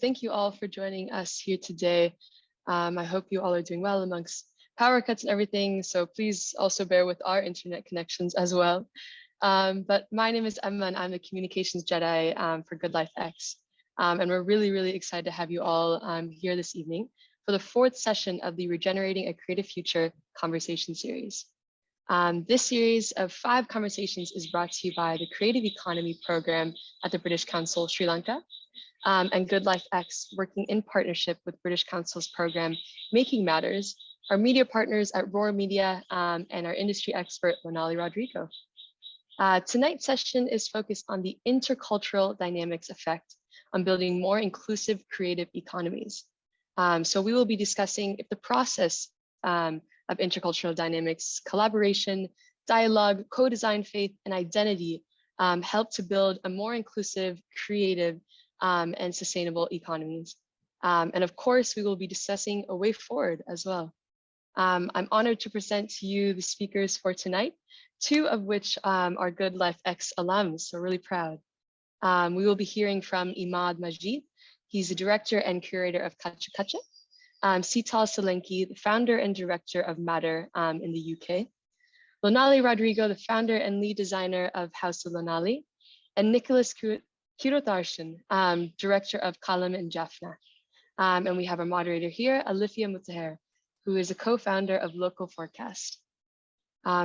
thank you all for joining us here today. I hope you all are doing well amongst power cuts and everything. So please also bear with our internet connections as well. But my name is Emma and I'm the Communications Jedi for Good Life X. And we're really excited to have you all here this evening for the fourth session of the Regenerating a Creative Future conversation series. This series of 5 conversations is brought to you by the Creative Economy Program at the British Council, Sri Lanka, and Good Life X, working in partnership with British Council's program, Making Matters, our media partners at Roar Media, and our industry expert, Lonali Rodrigo. Tonight's session is focused on the intercultural dynamics effect on building more inclusive creative economies. So we will be discussing if the process of intercultural dynamics, collaboration, dialogue, co-design, faith, and identity help to build a more inclusive, creative, and sustainable economies. And of course, we will be discussing a way forward as well. I'm honored to present to you the speakers for tonight, 2 of which are Good Life X alums, so really proud. We will be hearing from Imaad Majeed. He's the director and curator of Kacha Kacha. Seetal Solanki, the founder and director of Matter in the UK. Lonali Rodrigo, the founder and lead designer of House of Lonali. And Nicholas Kirutharshan, director of Kälam in Jaffna. And we have our moderator here, Alifiya Mutaher, who is a co-founder of Local Forecast.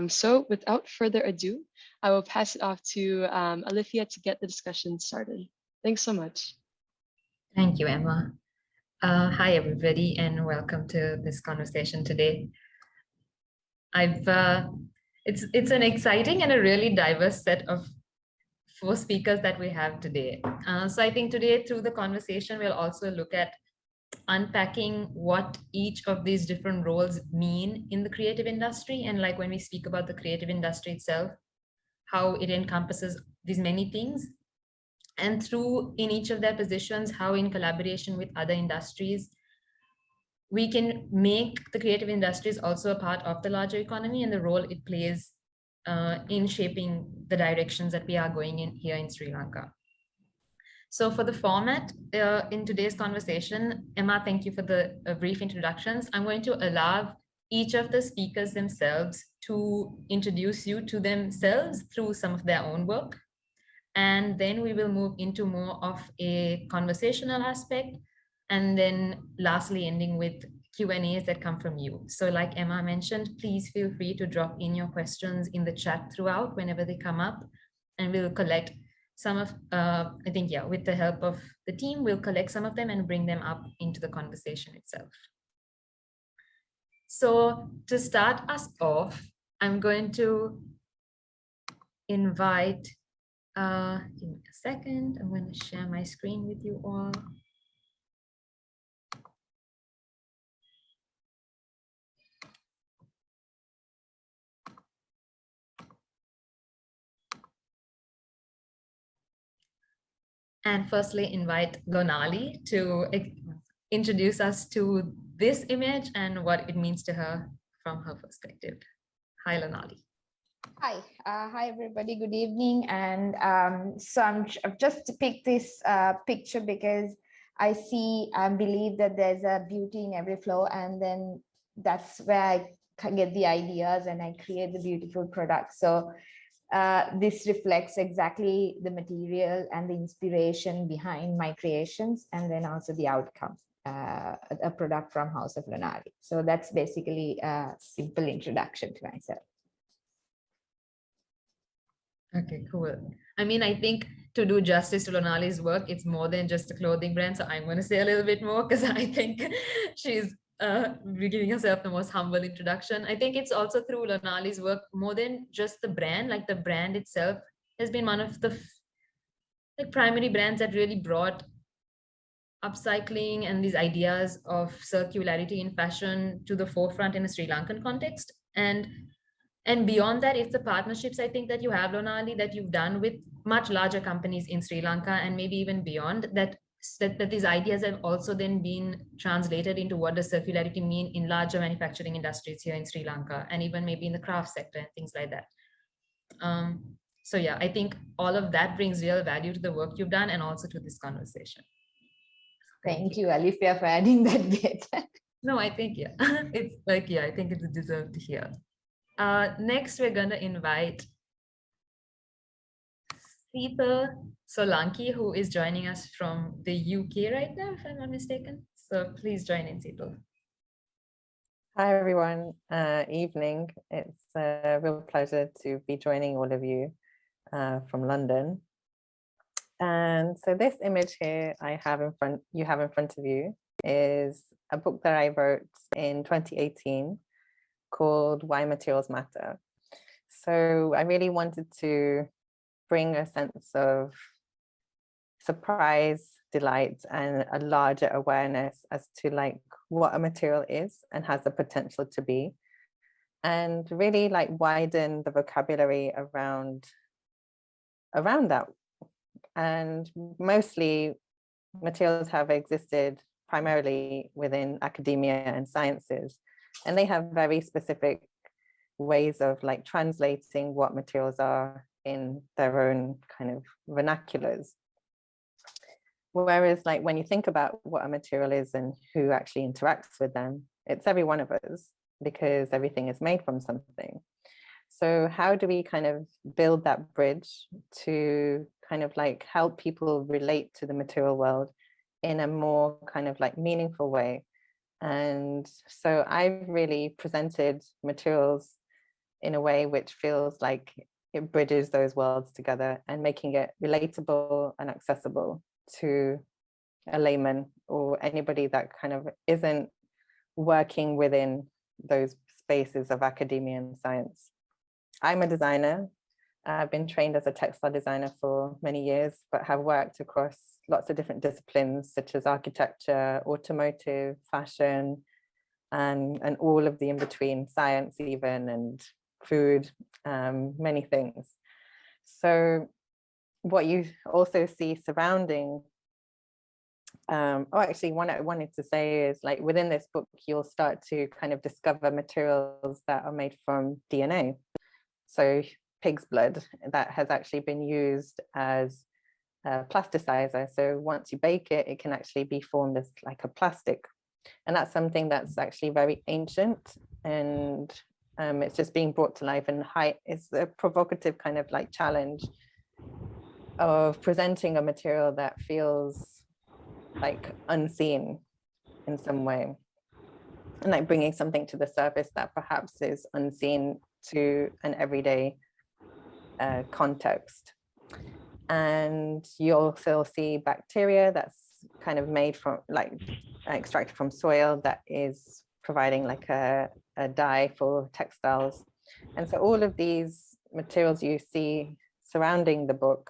So without further ado, I will pass it off to Alifiya to get the discussion started. Thanks so much. Thank you, Emma. Hi, everybody, and welcome to this conversation today. It's an exciting and a really diverse set of 4 speakers that we have today. So I think today through the conversation, we'll also look at unpacking what each of these different roles mean in the creative industry. And like when we speak about the creative industry itself, how it encompasses these many things. And through in each of their positions, how in collaboration with other industries, we can make the creative industries also a part of the larger economy and the role it plays in shaping the directions that we are going in here in Sri Lanka. So for the format in today's conversation, Emma, thank you for the brief introductions. I'm going to allow each of the speakers themselves to introduce you to themselves through some of their own work. And then we will move into more of a conversational aspect. And then lastly, ending with Q&As that come from you. So like Emma mentioned, please feel free to drop in your questions in the chat throughout whenever they come up. And we'll collect some of, I think, yeah, with the help of the team, we'll collect some of them and bring them up into the conversation itself. So to start us off, I'm going to invite, give me a second. I'm going to share my screen with you all. And firstly, invite Lonali to introduce us to this image and what it means to her from her perspective. Hi, Lonali. Hi, hi everybody. Good evening. And so I've just picked this picture because I see and believe that there's a beauty in every flow, and then that's where I can get the ideas and I create the beautiful product. So this reflects exactly the material and the inspiration behind my creations, and then also the outcome, a product from House of Lonali. So that's basically a simple introduction to myself. Okay, cool. I mean, I think to do justice to Lonali's work, it's more than just a clothing brand. So I'm going to say a little bit more because I think she's giving herself the most humble introduction. I think it's also through Lonali's work, more than just the brand, like the brand itself has been one of the primary brands that really brought upcycling and these ideas of circularity in fashion to the forefront in a Sri Lankan context. And beyond that, it's the partnerships, I think, that you have, Lonali, that you've done with much larger companies in Sri Lanka and maybe even beyond, that these ideas have also then been translated into what does circularity mean in larger manufacturing industries here in Sri Lanka, and even maybe in the craft sector and things like that. So yeah, I think all of that brings real value to the work you've done and also to this conversation. Thank you, Alifiya, for adding that bit. No, I think, yeah, it's like, yeah, I think it's deserved here. Next, we're going to invite Seetal Solanki, who is joining us from the UK right now, if I'm not mistaken. So please join in, Seetal. Hi, everyone. Evening. It's a real pleasure to be joining all of you from London. And so this image here you have in front of you is a book that I wrote in 2018 called Why Materials Matter. So I really wanted to bring a sense of surprise, delight, and a larger awareness as to like what a material is and has the potential to be, and really like widen the vocabulary around that. And mostly materials have existed primarily within academia and sciences, and they have very specific ways of like translating what materials are in their own kind of vernaculars. Whereas like when you think about what a material is and who actually interacts with them, it's every one of us, because everything is made from something. So how do we kind of build that bridge to kind of like help people relate to the material world in a more kind of like meaningful way? And so I've really presented materials in a way which feels like it bridges those worlds together and making it relatable and accessible to a layman or anybody that kind of isn't working within those spaces of academia and science. I'm a designer. I've been trained as a textile designer for many years, but have worked across lots of different disciplines such as architecture, automotive, fashion, and all of the in-between, science even, and food, many things. So what you also see surrounding, what I wanted to say is like within this book, you'll start to kind of discover materials that are made from DNA. So pig's blood that has actually been used as a plasticizer. So once you bake it, it can actually be formed as like a plastic. And that's something that's actually very ancient, and it's just being brought to life. And it's a provocative kind of like challenge of presenting a material that feels like unseen in some way, and like bringing something to the surface that perhaps is unseen to an everyday context. And you also see bacteria that's kind of made from like extracted from soil that is providing like a dye for textiles. And so all of these materials you see surrounding the book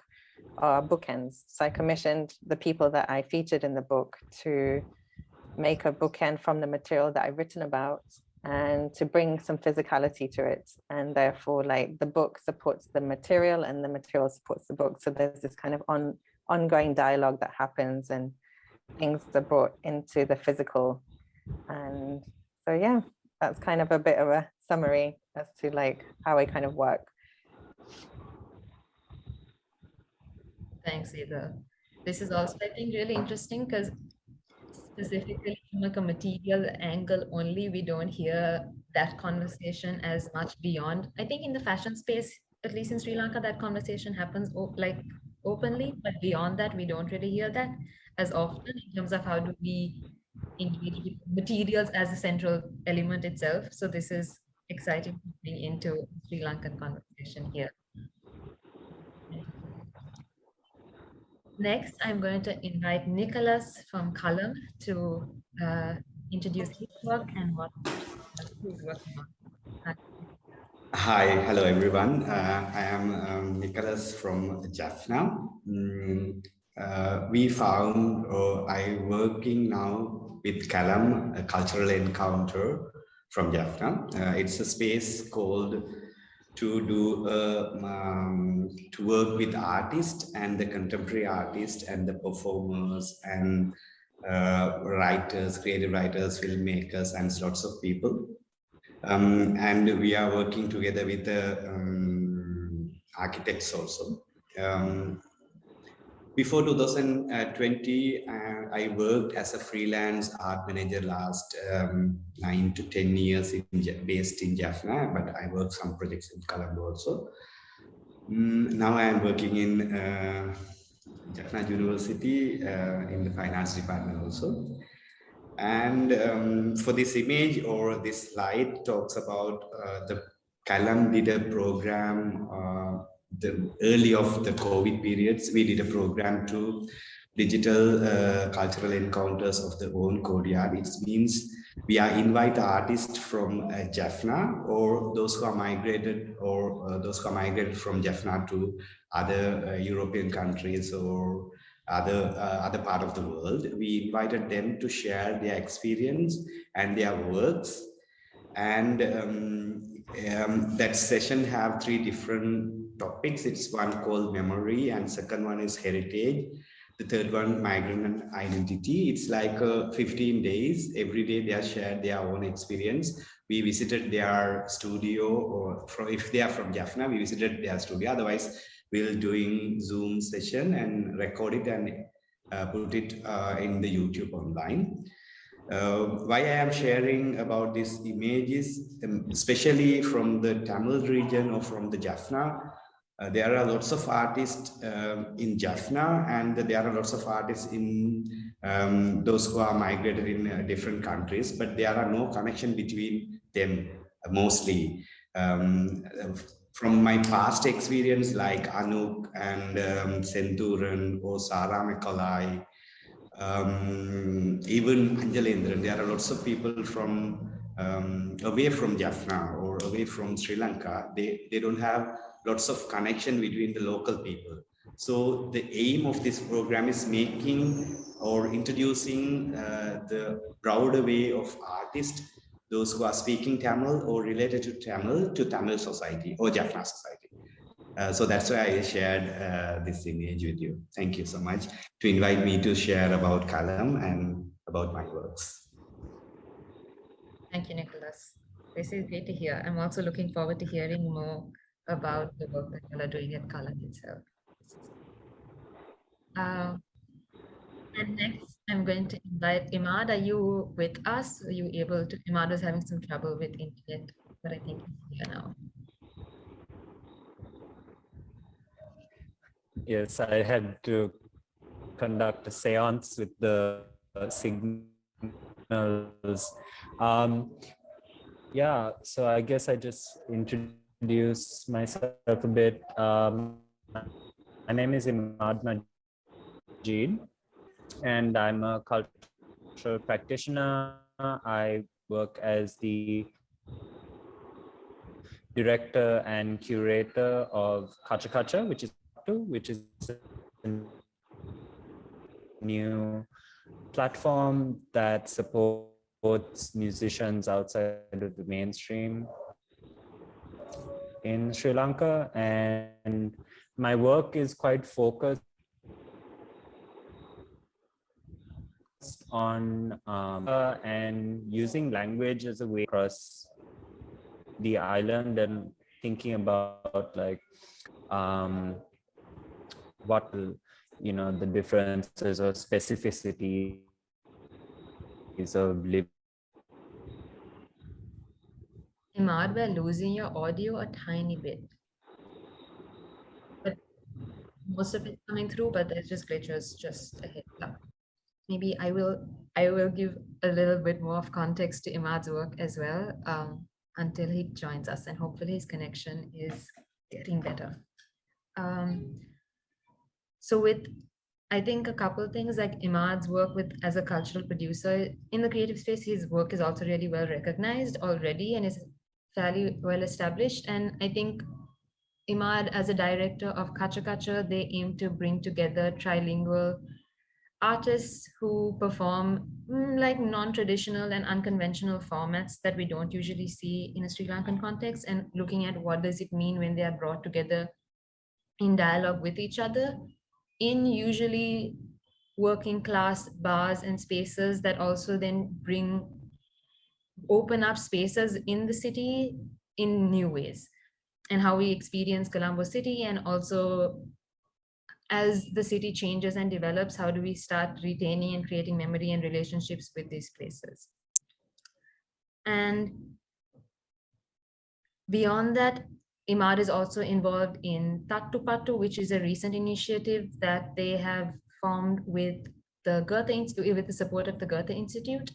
are bookends. So I commissioned the people that I featured in the book to make a bookend from the material that I've written about and to bring some physicality to it. And therefore, like the book supports the material and the material supports the book. So there's this kind of ongoing dialogue that happens and things are brought into the physical. And so, yeah, that's kind of a bit of a summary as to like how I kind of work. Thanks, Ida. This is also, I think, really interesting because specifically from like a material angle only, we don't hear that conversation as much beyond. I think in the fashion space, at least in Sri Lanka, that conversation happens like openly, but beyond that, we don't really hear that as often in terms of how do we engage with materials as a central element itself. So this is exciting to bring into Sri Lankan conversation here. Next, I'm going to invite Nicholas from Callum to introduce his work and what he's working on. Hi, hello everyone. I am Nicholas from Jaffna. We found, I'm working now with Kälam, a cultural encounter from Jaffna. It's a space called to work with artists and the contemporary artists and the performers and writers, creative writers, filmmakers, and lots of people. And we are working together with the architects also. Before 2020, I worked as a freelance art manager last 9 to 10 years based in Jaffna, but I worked some projects in Colombo also. Now I am working in Jaffna University in the finance department also. And for this image or this slide talks about the Kälam did a program the early of the COVID periods. We did a program to digital cultural encounters of the own courtyard. It means we are invite artists from Jaffna or those who are migrated or those who are migrated from Jaffna to other European countries or other part of the world. We invited them to share their experience and their works. And that session have 3 different topics. It's one called memory, and second one is heritage. The third one, migrant and identity. It's like 15 days. Every day they shared their own experience. We visited their studio, or if they are from Jaffna, we visited their studio. Otherwise, we'll doing Zoom session and record it and put it in the YouTube online. Why I am sharing about these images, especially from the Tamil region or from the Jaffna, there are lots of artists in Jaffna, and there are lots of artists in those who are migrated in different countries, but there are no connection between them mostly. From my past experience, like Anuk and Senturan or Sarah Mekalai, even Anjalendra, there are lots of people from away from Jaffna or away from Sri Lanka. They don't have lots of connection between the local people. So the aim of this program is making or introducing the broader way of artists, those who are speaking Tamil or related to Tamil society or Jaffna society. So that's why I shared this image with you. Thank you so much to invite me to share about Kälam and about my works. Thank you, Nicholas. This is great to hear. I'm also looking forward to hearing more about the work that you are doing at Kälam itself. And next, I'm going to invite Imad. Are you with us? Are you able to? Imad was having some trouble with internet, but I think he's here now. Yes, I had to conduct a seance with the signals. Yeah, so I guess I just introduce myself a bit. My name is Imaad Majeed, and I'm a cultural practitioner. I work as the director and curator of Kacha Kacha, which is a new platform that supports musicians outside of the mainstream in Sri Lanka. And my work is quite focused on and using language as a way across the island and thinking about like what the differences or specificities of living. Imad, we're losing your audio a tiny bit. But most of it coming through, but there's just glitches, just a heads up. Maybe I will give a little bit more of context to Imad's work as well until he joins us, and hopefully his connection is getting better. So with, I think, a couple of things like Imad's work with as a cultural producer in the creative space, his work is also really well recognized already and is fairly well established. And I think Imad, as a director of Kacha Kacha, they aim to bring together trilingual artists who perform like non-traditional and unconventional formats that we don't usually see in a Sri Lankan context, and looking at what does it mean when they are brought together in dialogue with each other in usually working class bars and spaces that also then open up spaces in the city in new ways, and how we experience Colombo city, and also as the city changes and develops, how do we start retaining and creating memory and relationships with these places? And beyond that, Imad is also involved in Tattu Pattu, which is a recent initiative that they have formed with the support of the Goethe Institute,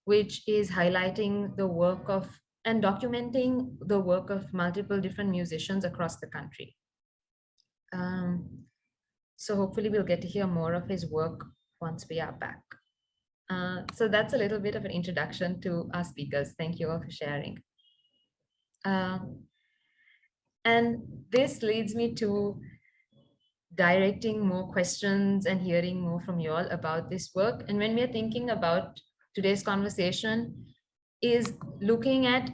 which is highlighting the work of and documenting the work of multiple different musicians across the country. So hopefully we'll get to hear more of his work once we are back. So that's a little bit of an introduction to our speakers. Thank you all for sharing. And this leads me to directing more questions and hearing more from you all about this work. And when we're thinking about today's conversation, is looking at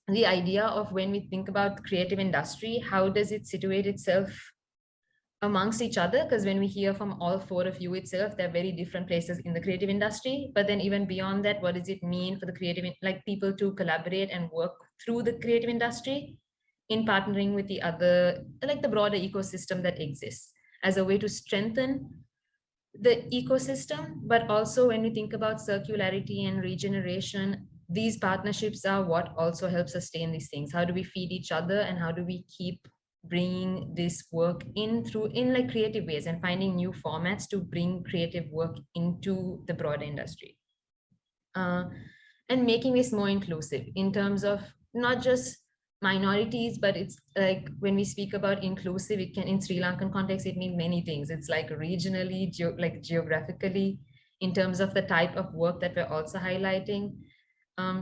the idea of when we think about creative industry, how does it situate itself amongst each other? Because when we hear from all four of you itself, they're very different places in the creative industry. But then even beyond that, what does it mean for the creative, like people to collaborate and work through the creative industry in partnering with the other, like the broader ecosystem that exists as a way to strengthen the ecosystem? But also when we think about circularity and regeneration, these partnerships are what also helps sustain these things. How do we feed each other, and how do we keep bringing this work in like creative ways and finding new formats to bring creative work into the broader industry, and making this more inclusive in terms of not just minorities, but it's like when we speak about inclusive, it can, in Sri Lankan context, it means many things. It's like regionally, geographically, in terms of the type of work that we're also highlighting.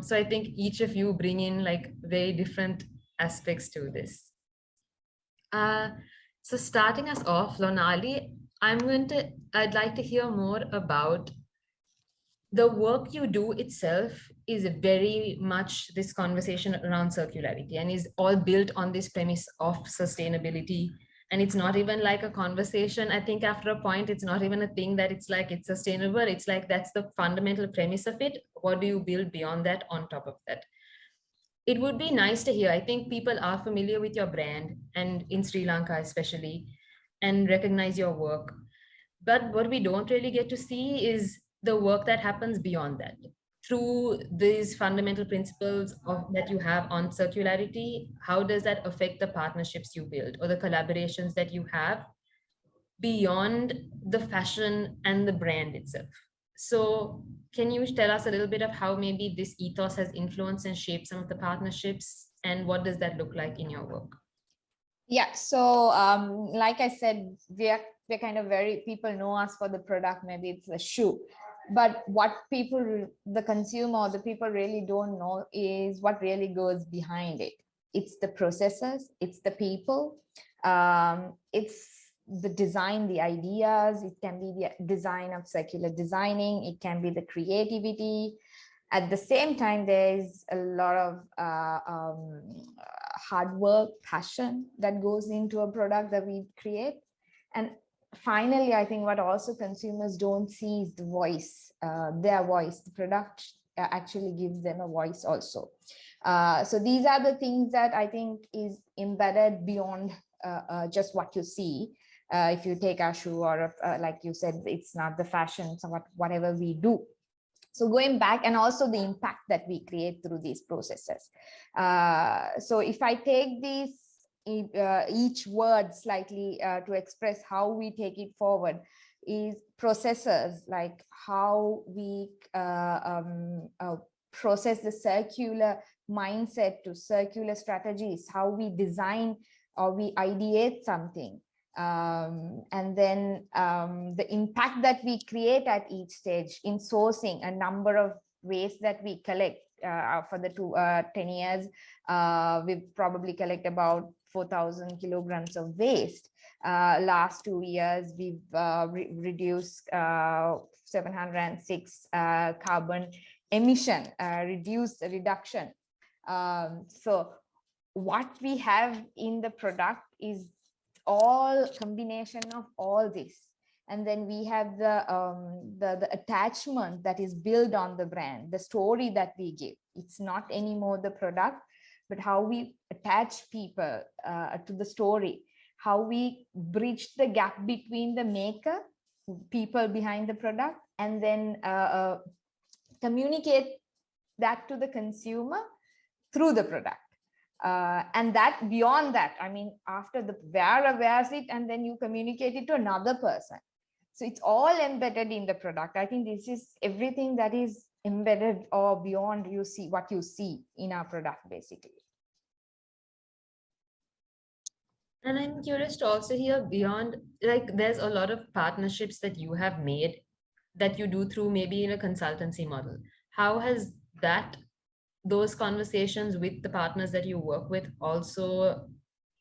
So I think each of you bring in like very different aspects to this. So starting us off, Lonali, I'd like to hear more about the work you do itself. Is very much this conversation around circularity and is all built on this premise of sustainability. And it's not even like a conversation. I think after a point, it's not even a thing that it's like it's sustainable. It's like that's the fundamental premise of it. What do you build beyond that, on top of that? It would be nice to hear. I think people are familiar with your brand, and in Sri Lanka especially, and recognize your work. But what we don't really get to see is the work that happens beyond that, through these fundamental principles that you have on circularity. How does that affect the partnerships you build or the collaborations that you have beyond the fashion and the brand itself? So can you tell us a little bit of how maybe this ethos has influenced and shaped some of the partnerships, and what does that look like in your work? Yeah, so like I said, we're kind of people know us for the product, maybe it's a shoe. But what people, the consumer or the people really don't know is what really goes behind it. It's the processes, it's the people, it's the design, the ideas. It can be the design of circular designing, it can be the creativity. At the same time, there's a lot of hard work, passion that goes into a product that we create. And finally, I think what also consumers don't see is the voice, their voice. The product actually gives them a voice also. So these are the things that I think is embedded beyond just what you see. If you take our shoe, or like you said, it's not the fashion, so whatever we do. So going back, and also the impact that we create through these processes. So if I take these each word slightly to express how we take it forward, is processes, like how we process the circular mindset to circular strategies, how we design or we ideate something, and then the impact that we create at each stage in sourcing a number of waste that we collect. For the 10 years, we've probably collect about 4,000 kilograms of waste. Last 2 years, we've reduced 706 carbon emission, reduction. So what we have in the product is all combination of all this. And then we have the attachment that is built on the brand, the story that we give. It's not anymore the product, but how we attach people to the story, how we bridge the gap between the maker, people behind the product, and then communicate that to the consumer through the product. And that beyond that, I mean, after the wearer wears it and then you communicate it to another person. So it's all embedded in the product. I think this is everything that is embedded or beyond what you see in our product, basically. And I'm curious to also hear beyond, like there's a lot of partnerships that you have made that you do through maybe in a consultancy model. How has those conversations with the partners that you work with also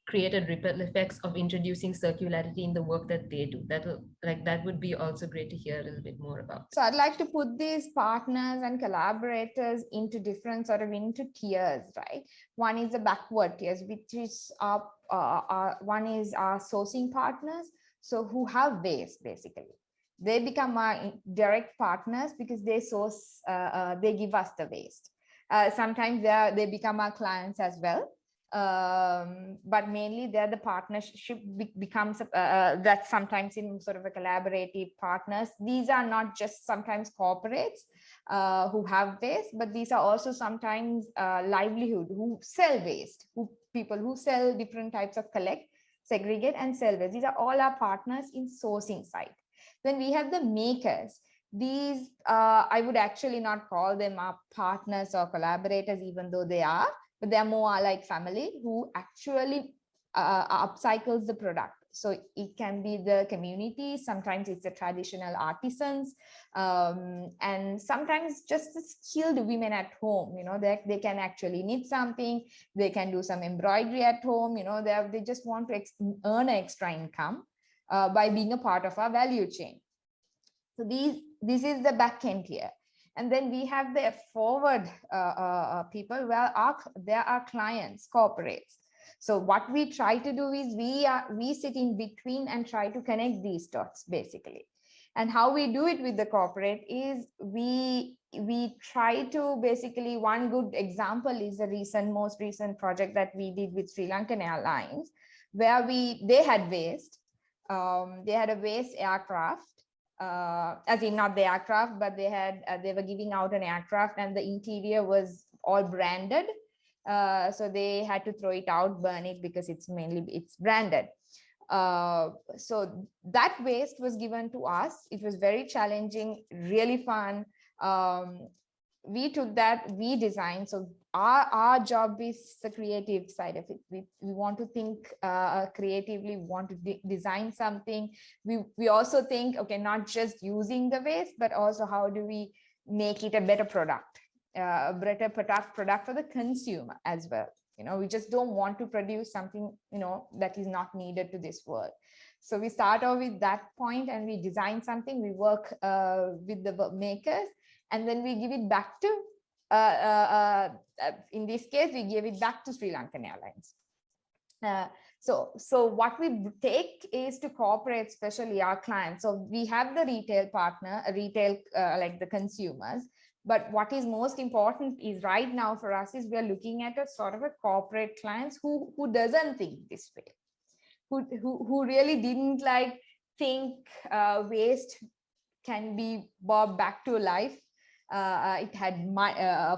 created ripple effects of introducing circularity in the work that they do? That would be also great to hear a little bit more about. So I'd like to put these partners and collaborators into different into tiers, right? One is the backward tiers, which is one is our sourcing partners, so who have waste basically. They become our direct partners because they source, they give us the waste. Sometimes they become our clients as well. But mainly the partnership becomes that sometimes in sort of a collaborative partners. These are not just sometimes corporates who have waste, but these are also sometimes livelihood who sell waste, people who sell different types of collect, segregate and sell waste. These are all our partners in sourcing side. Then we have the makers. These I would actually not call them our partners or collaborators, even though they are, but they're more like family who actually upcycles the product. So it can be the community, sometimes it's the traditional artisans, and sometimes just the skilled women at home, they can actually knit something, they can do some embroidery at home, they just want to earn an extra income by being a part of our value chain. So this is the back end here. And then we have the forward people where there are clients, corporates. So what we try to do is we sit in between and try to connect these dots basically. And how we do it with the corporate is we try to basically, one good example is the most recent project that we did with Sri Lankan Airlines, where they had waste. They had a waste aircraft. As in not the aircraft, but they were giving out an aircraft and the interior was all branded. So they had to throw it out, burn it because it's branded. So that waste was given to us. It was very challenging, really fun. We took that, we designed. So our job is the creative side of it. We want to think creatively, we want to design something. We also think, okay, not just using the waste, but also how do we make it a better product, a better product for the consumer as well. We just don't want to produce something, that is not needed to this world. So we start off with that point and we design something, we work with the makers, and then we give it back to, in this case, we gave it back to Sri Lankan Airlines. So what we take is to corporate, especially our clients. So we have the retail partner, like the consumers. But what is most important is right now for us is we are looking at a sort of a corporate clients who doesn't think this way, who really didn't think waste can be brought back to life. It had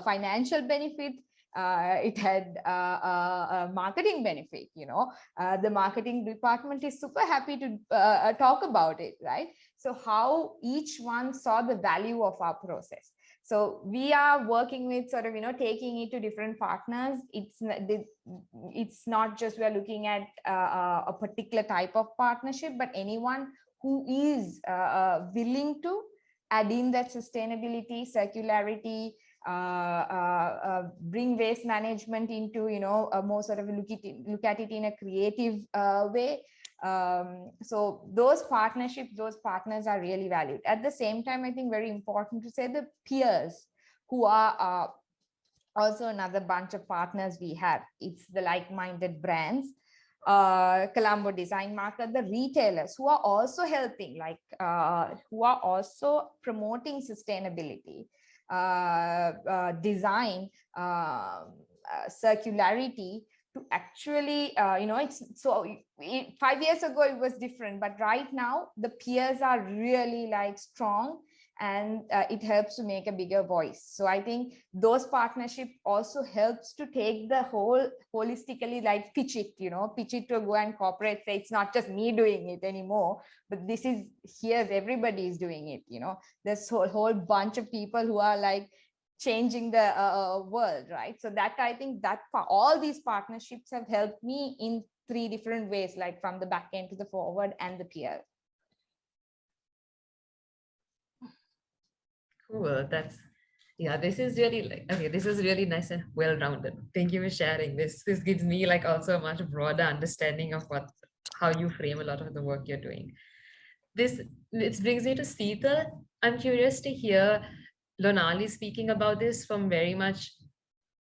financial benefit. It had a marketing benefit. The marketing department is super happy to talk about it, right? So how each one saw the value of our process. So we are working with sort of, taking it to different partners. It's not just we're looking at a particular type of partnership, but anyone who is willing to add in that sustainability, circularity, bring waste management into, a more sort of look at it in a creative way. So those partners are really valued. At the same time, I think very important to say the peers who are also another bunch of partners we have. It's the like-minded brands, Colombo Design Market, the retailers who are also helping, who are also promoting sustainability, design, circularity, to actually, it's so 5 years ago it was different, but right now the peers are really like strong, and it helps to make a bigger voice. So I think those partnership also helps to take the whole holistically, like pitch it to go and corporate, say it's not just me doing it anymore, but this is here, everybody is doing it. There's a whole bunch of people who are like changing the world, right? So that, I think that all these partnerships have helped me in 3 different ways, like from the back end to the forward and the peer. Cool. This is really this is really nice and well-rounded. Thank you for sharing this. This gives me like also a much broader understanding of how you frame a lot of the work you're doing. It brings me to Seetal. I'm curious to hear Lonali speaking about this from very much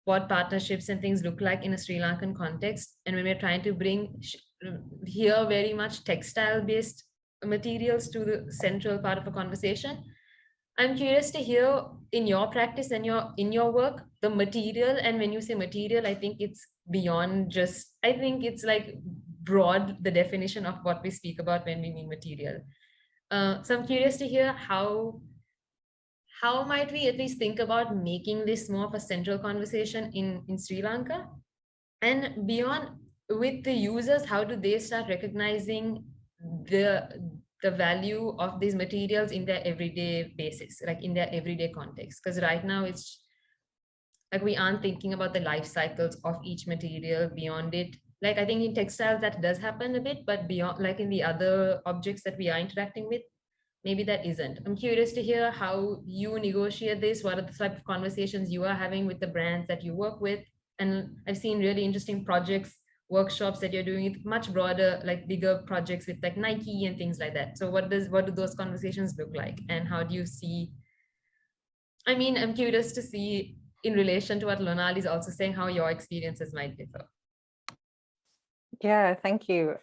what partnerships and things look like in a Sri Lankan context. And when we're trying to bring here very much textile-based materials to the central part of a conversation, I'm curious to hear in your practice and in your work, the material. And when you say material, I think it's beyond just, I think it's like broad, the definition of what we speak about when we mean material. So I'm curious to hear how might we at least think about making this more of a central conversation in Sri Lanka? And beyond, with the users, how do they start recognizing the value of these materials in their everyday basis, like in their everyday context? Because right now it's like we aren't thinking about the life cycles of each material beyond it. Like I think in textiles that does happen a bit, but beyond, like in the other objects that we are interacting with, maybe that isn't. I'm curious to hear how you negotiate this. What are the type of conversations you are having with the brands that you work with? And I've seen really interesting projects, workshops that you're doing with much broader, like bigger projects with like Nike and things like that. So what do those conversations look like? And how do you see, I mean, I'm curious to see in relation to what Lonali is also saying, how your experiences might differ. Yeah, thank you.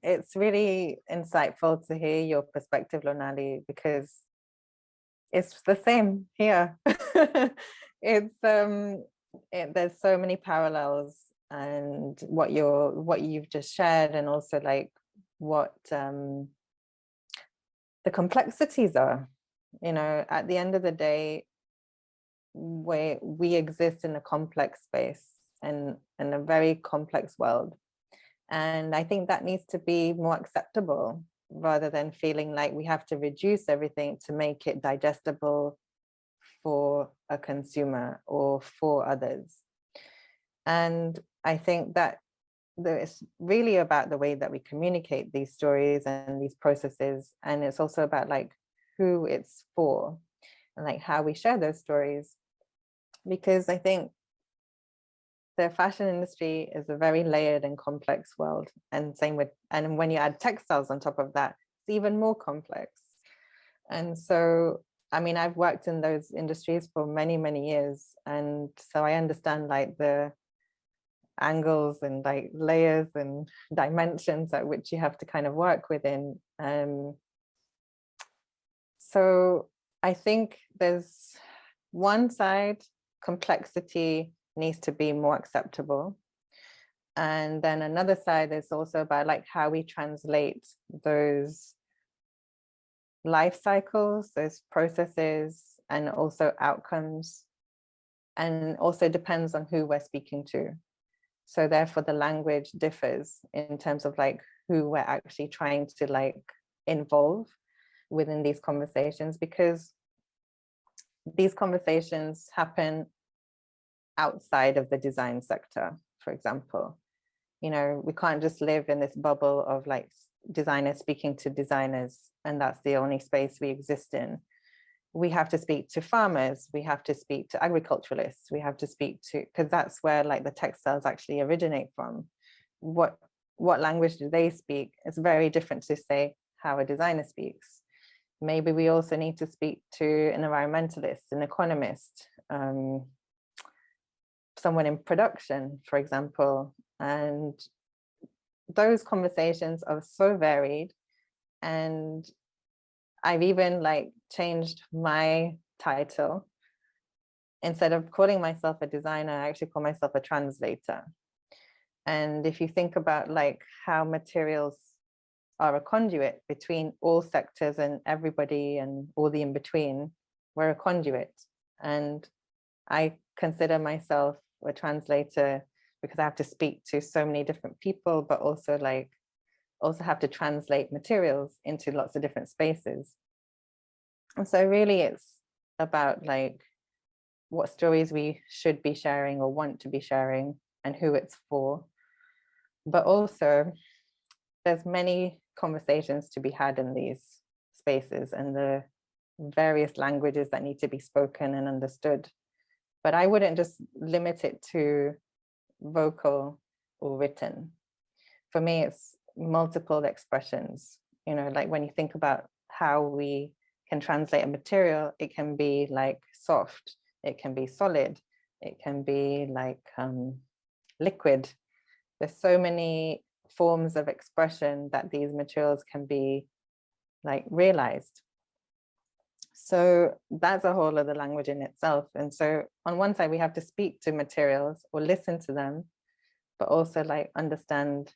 It's really insightful to hear your perspective, Lonali, because it's the same here. It's there's so many parallels, and what you've just shared, and also like what the complexities are. At the end of the day, we exist in a complex space and in a very complex world. And I think that needs to be more acceptable, rather than feeling like we have to reduce everything to make it digestible for a consumer or for others. And I think that it's really about the way that we communicate these stories and these processes. And it's also about like who it's for and like how we share those stories. Because I think the fashion industry is a very layered and complex world, and when you add textiles on top of that, it's even more complex. And so, I mean, I've worked in those industries for many, many years, and so I understand like the angles and like layers and dimensions at which you have to kind of work within. So I think there's one side, complexity needs to be more acceptable. And then another side is also about like how we translate those life cycles, those processes, and also outcomes. And also depends on who we're speaking to. So therefore the language differs in terms of like who we're actually trying to like involve within these conversations, because these conversations happen outside of the design sector, for example. We can't just live in this bubble of like designers speaking to designers, and that's the only space we exist in. We have to speak to farmers, we have to speak to agriculturalists, we have to speak to, because that's where like the textiles actually originate from. What language do they speak? It's very different to say how a designer speaks. Maybe we also need to speak to an environmentalist, an economist, someone in production, for example. And those conversations are so varied. And I've even like changed my title. Instead of calling myself a designer, I actually call myself a translator, And if you think about like how materials are a conduit between all sectors and everybody and all the in-between, we're a conduit. And I consider myself a translator because I have to speak to so many different people, but also have to translate materials into lots of different spaces. And so really it's about like what stories we should be sharing or want to be sharing and who it's for. But also there's many conversations to be had in these spaces and the various languages that need to be spoken and understood. But I wouldn't just limit it to vocal or written. For me, it's multiple expressions. You know, like when you think about how we can translate a material, it can be like soft, it can be solid, it can be like liquid. There's so many forms of expression that these materials can be like realized. So that's a whole other language in itself. And so on one side, we have to speak to materials or listen to them, but also like understand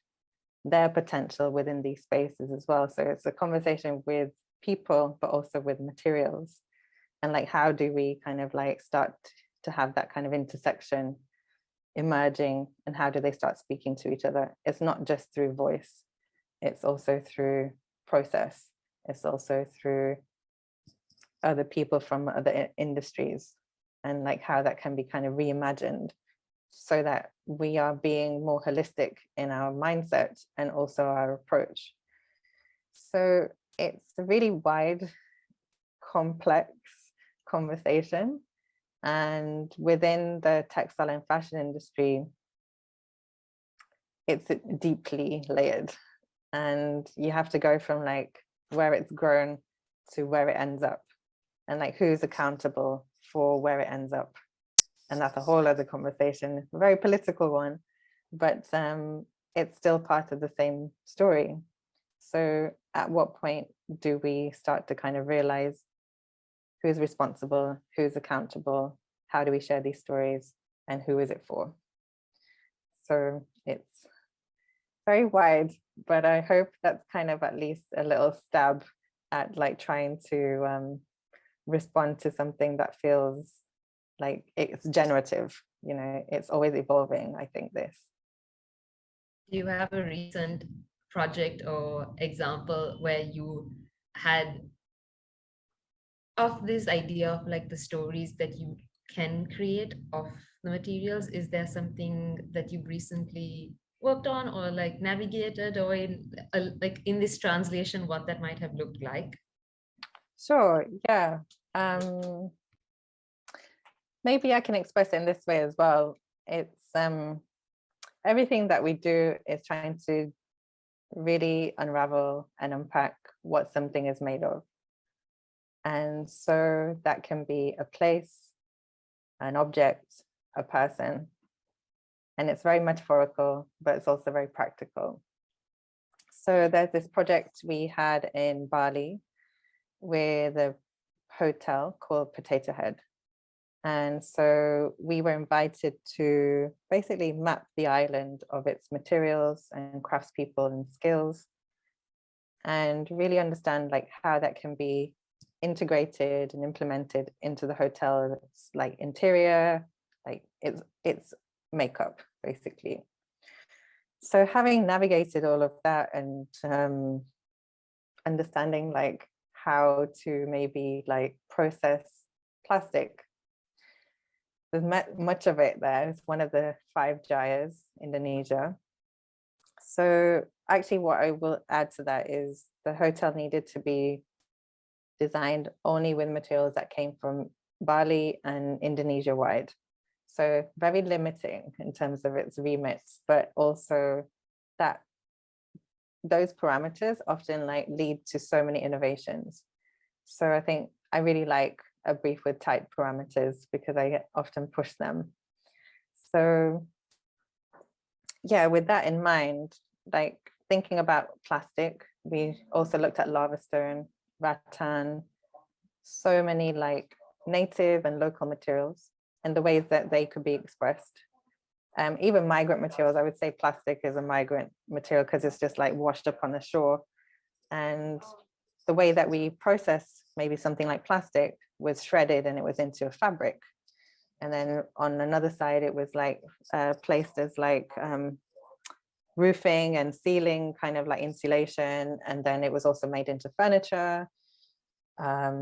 their potential within these spaces as well. So it's a conversation with people, but also with materials. And like, how do we kind of like start to have that kind of intersection emerging, and how do they start speaking to each other? It's not just through voice, it's also through process. It's also through other people from other industries, and like how that can be kind of reimagined so that we are being more holistic in our mindset and also our approach. So it's a really wide, complex conversation. And within the textile and fashion industry, it's deeply layered. And you have to go from like where it's grown to where it ends up, and like who's accountable for where it ends up. And that's a whole other conversation, a very political one, but it's still part of the same story. So at what point do we start to kind of realize who's responsible, who's accountable, how do we share these stories, and who is it for? So it's very wide, but I hope that's kind of at least a little stab at like trying to respond to something that feels like it's generative, you know, it's always evolving, I think this. Do you have a recent project or example where you had of this idea of like the stories that you can create of the materials? Is there something that you've recently worked on or like navigated, or in like in this translation, what that might have looked like? Sure, yeah. Maybe I can express it in this way as well. It's everything that we do is trying to really unravel and unpack what something is made of. And so that can be a place, an object, a person. And it's very metaphorical, but it's also very practical. So there's this project we had in Bali with a hotel called Potato Head. And so we were invited to basically map the island of its materials and craftspeople and skills, and really understand like how that can be integrated and implemented into the hotel's like interior, like its makeup basically. So having navigated all of that and understanding like how to maybe like process plastic, there's much of it there. It's one of the 5 Jayas, Indonesia. So actually what I will add to that is the hotel needed to be designed only with materials that came from Bali and Indonesia wide. So very limiting in terms of its remits, but also that those parameters often like lead to so many innovations. So I think I really like a brief with tight parameters because I often push them. So yeah, with that in mind, like thinking about plastic, we also looked at lava stone, rattan, so many like native and local materials and the ways that they could be expressed. Even migrant materials, I would say plastic is a migrant material because it's just like washed up on the shore. And the way that we process maybe something like plastic was shredded and it was into a fabric. And then on another side, it was like placed as like roofing and ceiling, kind of like insulation. And then it was also made into furniture.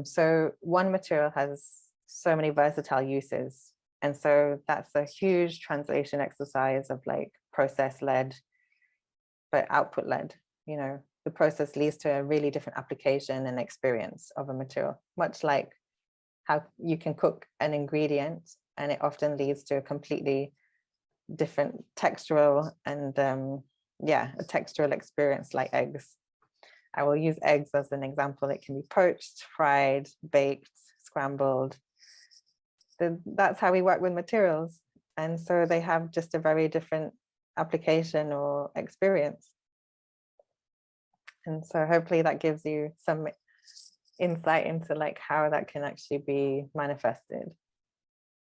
So one material has so many versatile uses. And so that's a huge translation exercise of like process led, but output led. You know, the process leads to a really different application and experience of a material, much like how you can cook an ingredient and it often leads to a completely different textural and a textural experience like eggs. I will use eggs as an example. It can be poached, fried, baked, scrambled. That's how we work with materials. And so they have just a very different application or experience. And so hopefully that gives you some insight into like how that can actually be manifested.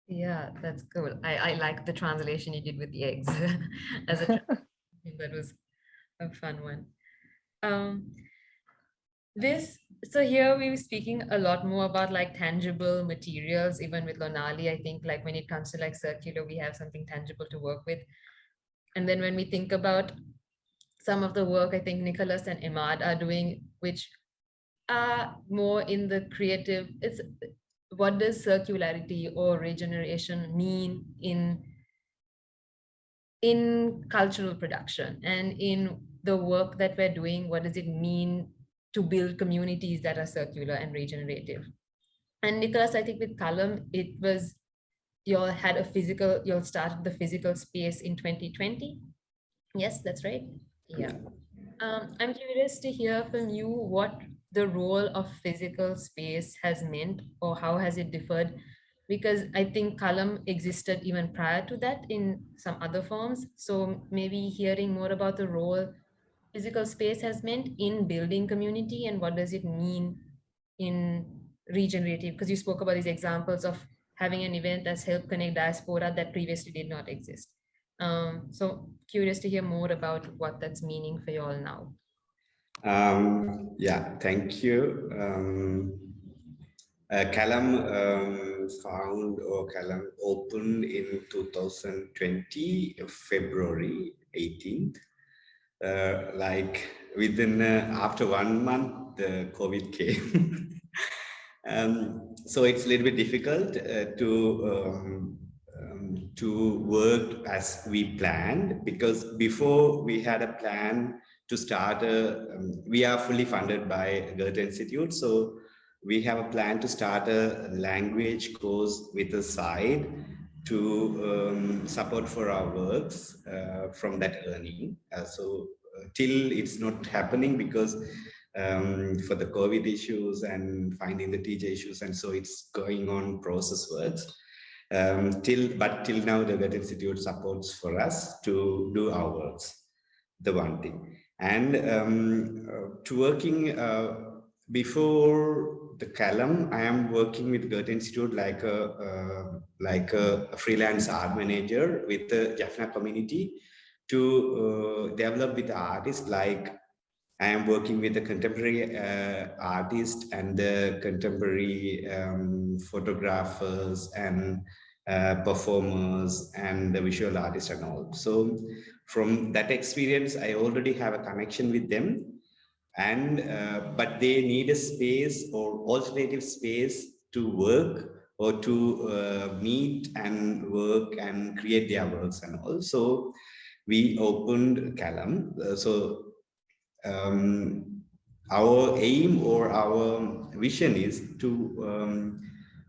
Yeah, that's cool. I like the translation you did with the eggs as a that was a fun one. So here we were speaking a lot more about like tangible materials, even with Lonali. I think like when it comes to like circular, we have something tangible to work with. And then when we think about some of the work I think Nicholas and Imad are doing, which are more in the creative, it's what does circularity or regeneration mean in cultural production and in the work that we're doing? What does it mean to build communities that are circular and regenerative? And Nicholas, I think with Callum, it was y'all started the physical space in 2020. Yes, that's right. Yeah. I'm curious to hear from you what the role of physical space has meant or how has it differed, because I think Kälam existed even prior to that in some other forms. So maybe hearing more about the role physical space has meant in building community and what does it mean in regenerative, because you spoke about these examples of having an event that's helped connect diaspora that previously did not exist. So curious to hear more about what that's meaning for you all now. Yeah, thank you. Kälam Kälam opened in 2020, February 18th. Like within after 1 month, the COVID came. So it's a little bit difficult to work as we planned, because before we had a plan to start we are fully funded by Goethe Institute. So we have a plan to start a language course with a side to support for our works from that earning. Till it's not happening because for the COVID issues and finding the teacher issues, and so it's going on process works. Till now, the Goethe Institute supports for us to do our works, the one thing. And to working before the Kälam, I am working with Goethe Institute like a freelance art manager with the Jaffna community to develop with artists. Like I am working with the contemporary artists and the contemporary photographers and performers and the visual artists and all. So from that experience, I already have a connection with them, and but they need a space or alternative space to work or to meet and work and create their works and all. So we opened Kälam. Our aim or our vision is to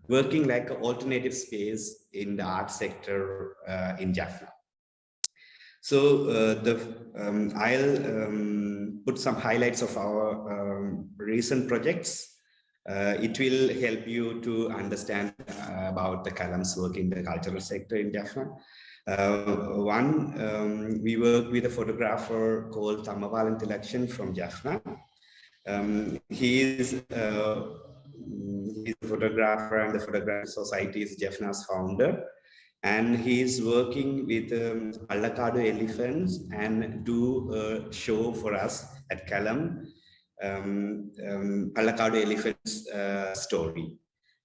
working like an alternative space in the art sector in Jaffna. So I'll put some highlights of our recent projects. It will help you to understand about the Kälam's work in the cultural sector in Jaffna. We work with a photographer called Thammawalan Tilakshan from Jaffna. He's a photographer and the Photography Society is Jaffna's founder. And he's working with Pallakadu elephants and do a show for us at Kälam, Pallakadu elephants story.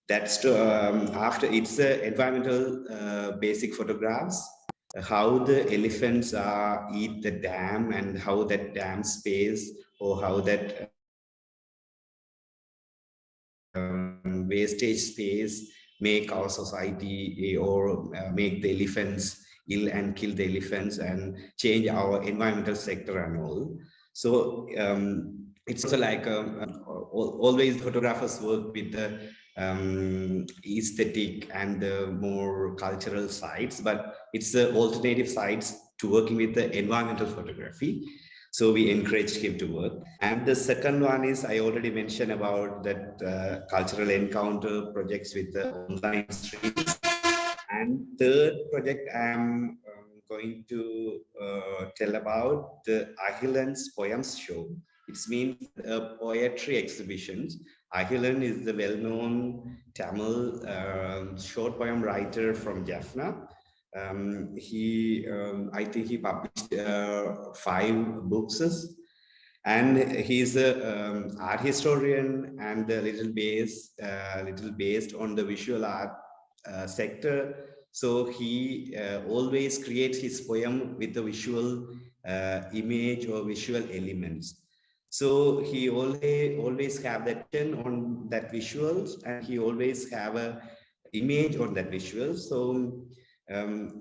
That's after it's environmental basic photographs, how the elephants eat the dam and how that dam space or how that wastage space make our society or make the elephants ill and kill the elephants and change our environmental sector and all. So it's also like always photographers work with the aesthetic and the more cultural sides, but it's the alternative sides to working with the environmental photography. So we encouraged him to work. And the second one is, I already mentioned about that cultural encounter projects with the online streams. And third project I'm going to tell about the Ahilan's Poems Show. It means poetry exhibitions. Ahilan is the well-known Tamil short poem writer from Jaffna. I think he published 5 books, and he's a art historian and a little based on the visual art sector. So he always creates his poem with a visual image or visual elements. So he always have that attention on that visuals, and he always have a image on that visual. So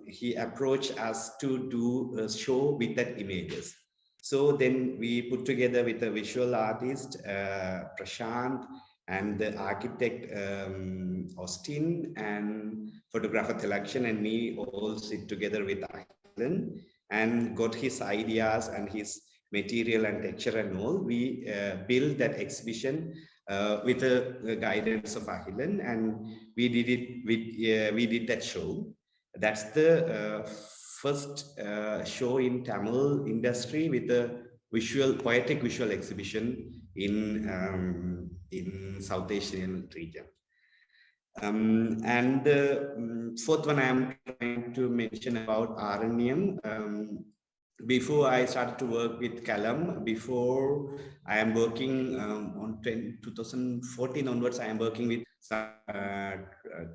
he approached us to do a show with that images. So then we put together with a visual artist, Prashant, and the architect, Austin, and photographer Thilakshan, and me all sit together with Ahilan and got his ideas and his material and texture and all. We built that exhibition with the guidance of Ahilan, and we did it with, we did that show. That's the first show in Tamil industry with a poetic visual exhibition in South Asian region. And the fourth one I am trying to mention about Aranyam. Before I started to work with Kälam, before I am working on 2014 onwards, I am working with some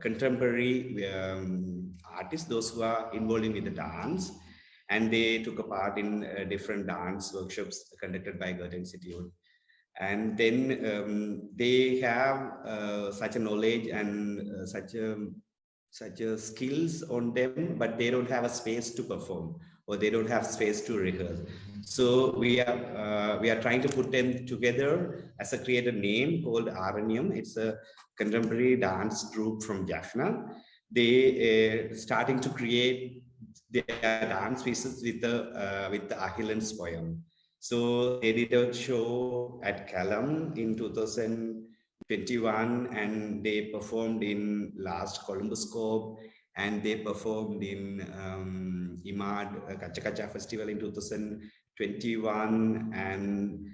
contemporary artists, those who are involved in the dance, and they took a part in different dance workshops conducted by Goethe Institute. And then they have such a knowledge and such a skills on them, but they don't have a space to perform, or they don't have space to rehearse. So we are trying to put them together as a creative name called Aranyam. It's a contemporary dance group from Jaffna. They starting to create their dance pieces with the Ahilan's poem. So they did a show at Kälam in 2021, and they performed in last Columbus Corp, and they performed in Imaad Kacha Kacha Festival in 2021, and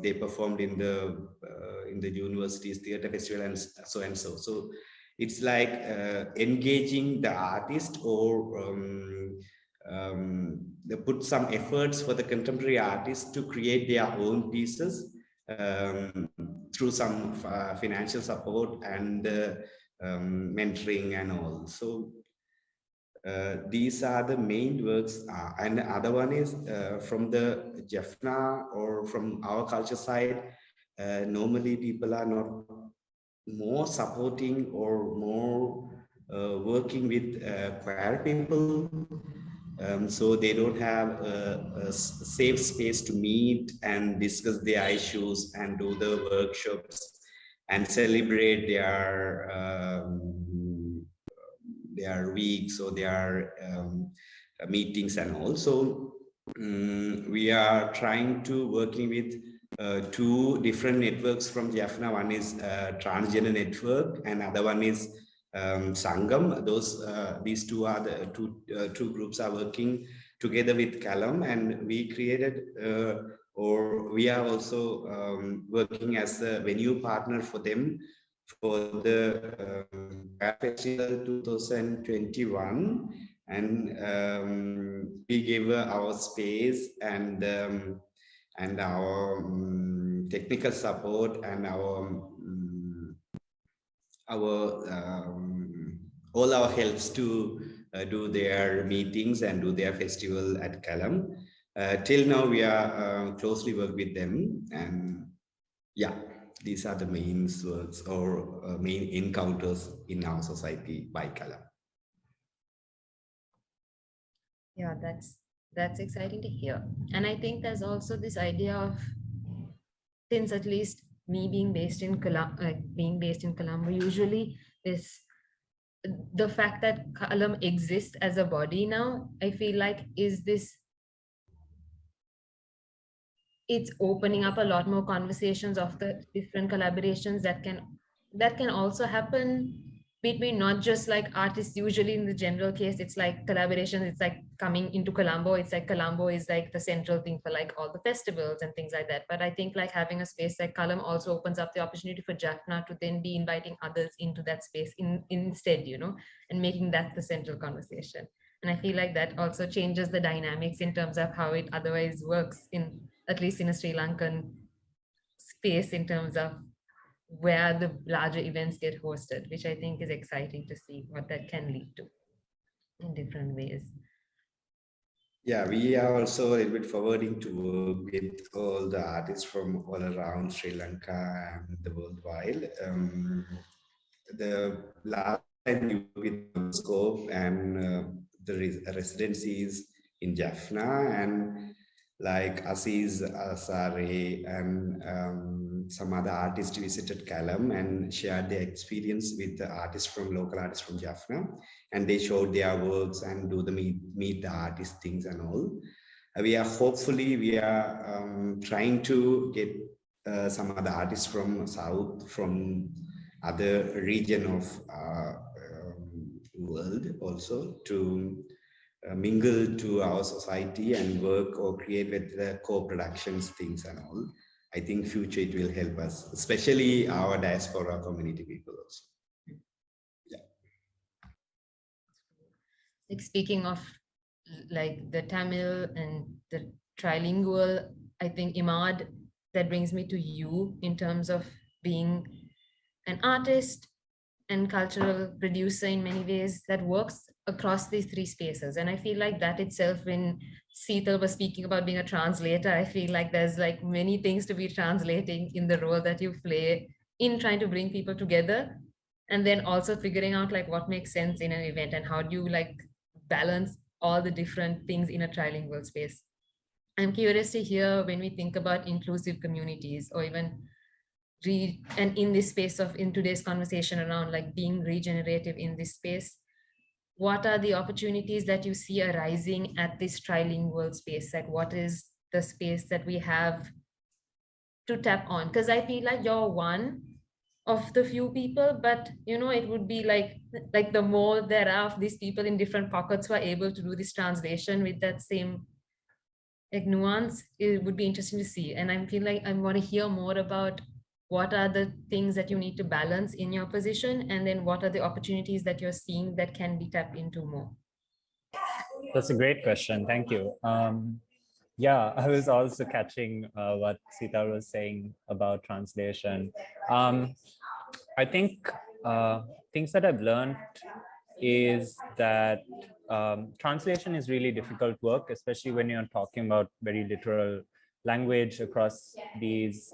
they performed in the university's theater festival and so and so. So it's like engaging the artist, or they put some efforts for the contemporary artists to create their own pieces through some financial support and mentoring and all. So these are the main works, and the other one is from the Jaffna or from our culture side. Normally people are not more supporting or more working with queer people. So they don't have a safe space to meet and discuss their issues and do the workshops and celebrate their weeks or their meetings and all. So we are trying to working with 2 different networks from Jaffna. One is Transgender Network, and other one is Sangam. These 2 are the two groups are working together with Kälam, and we created or we are also working as a venue partner for them for the Festival 2021, and we gave our space and our technical support and all our helps to do their meetings and do their festival at Kälam. Till now, we are closely work with them, and yeah, these are the main works or main encounters in our society by Kälam. Yeah, that's exciting to hear. And I think there's also this idea of, since at least me being based in Colombo, usually this, the fact that Callum exists as a body now, I feel like it's opening up a lot more conversations of the different collaborations that can also happen between not just like artists. Usually in the general case, it's like collaborations, it's like coming into Colombo, it's like Colombo is like the central thing for like all the festivals and things like that. But I think like having a space like Callum also opens up the opportunity for Jaffna to then be inviting others into that space instead, you know, and making that the central conversation. And I feel like that also changes the dynamics in terms of how it otherwise works, in at least in a Sri Lankan space, in terms of where the larger events get hosted, which I think is exciting to see what that can lead to in different ways. Yeah, we are also a little bit forwarding to work with all the artists from all around Sri Lanka and the worldwide. The last time we worked with Scope and the residencies in Jaffna, and like Aziz Asare and some other artists visited Kälam and shared their experience with the artists from local artists from Jaffna, and they showed their works and do the meet the artist things and all. We are trying to get some other artists from South, from other region of world also to mingle to our society and work or create with the co-productions things and all. I think future it will help us, especially our diaspora community people also. Yeah. Like speaking of like the Tamil and the trilingual, I think Imad, that brings me to you in terms of being an artist and cultural producer in many ways that works across these three spaces. And I feel like that itself, when Seetal was speaking about being a translator, I feel like there's like many things to be translating in the role that you play in trying to bring people together, and then also figuring out like what makes sense in an event and how do you like balance all the different things in a trilingual space. I'm curious to hear, when we think about inclusive communities, or even and in this space of, in today's conversation around like being regenerative in this space, what are the opportunities that you see arising at this trilingual space? Like what is the space that we have to tap on? Because I feel like you're one of the few people, but you know, it would be like the more there are of these people in different pockets who are able to do this translation with that same like nuance, it would be interesting to see. And I feel like I want to hear more about what are the things that you need to balance in your position, and then what are the opportunities that you're seeing that can be tapped into more. That's a great question. Thank you. Yeah, I was also catching what Seetal was saying about translation. I think things that I've learned is that translation is really difficult work, especially when you're talking about very literal language across these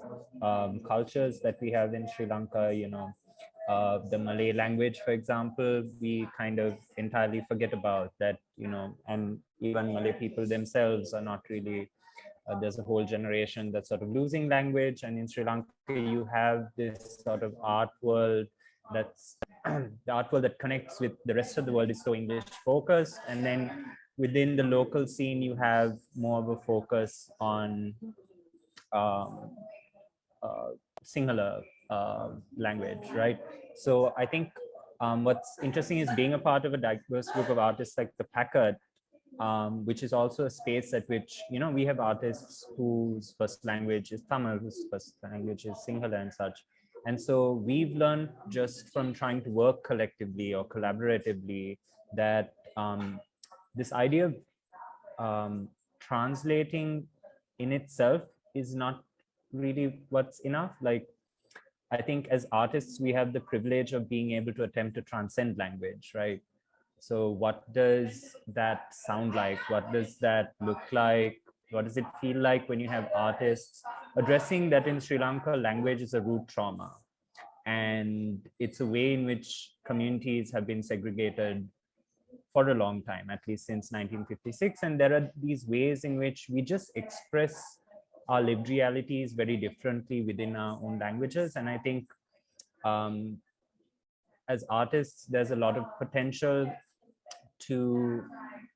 cultures that we have in Sri Lanka. You know, the Malay language, for example, we kind of entirely forget about that, you know, and even Malay people themselves are not really, there's a whole generation that's sort of losing language. And in Sri Lanka, you have this sort of art world that's the art world that connects with the rest of the world is so English focused. And then within the local scene, you have more of a focus on singular language, right? So I think what's interesting is being a part of a diverse group of artists like the Packard, which is also a space at which, you know, we have artists whose first language is Tamil, whose first language is Sinhala and such. And so we've learned just from trying to work collectively or collaboratively that this idea of translating in itself is not really what's enough. Like, I think as artists, we have the privilege of being able to attempt to transcend language, right? So what does that sound like? What does that look like? What does it feel like when you have artists addressing that in Sri Lanka, language is a root trauma. And it's a way in which communities have been segregated for a long time, at least since 1956. And there are these ways in which we just express our lived realities very differently within our own languages. And I think as artists, there's a lot of potential to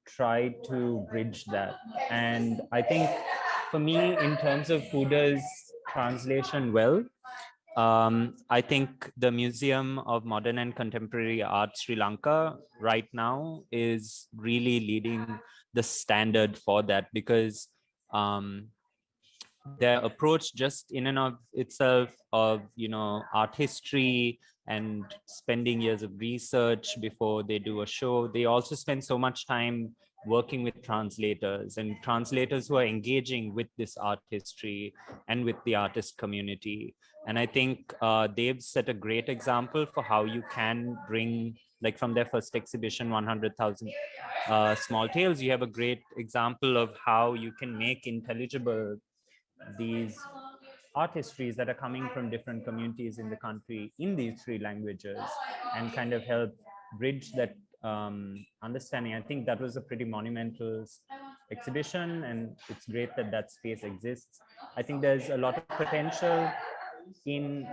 try to bridge that. And I think for me, in terms of who does translation well, I think the Museum of Modern and Contemporary Art Sri Lanka right now is really leading the standard for that, because their approach just in and of itself of, you know, art history and spending years of research before they do a show. They also spend so much time working with translators and translators who are engaging with this art history and with the artist community. And I think they've set a great example for how you can bring, like from their first exhibition, 100,000 Small Tales, you have a great example of how you can make intelligible these art histories that are coming from different communities in the country in these three languages, and kind of help bridge that understanding. I think that was a pretty monumental exhibition, and it's great that that space exists. I think there's a lot of potential in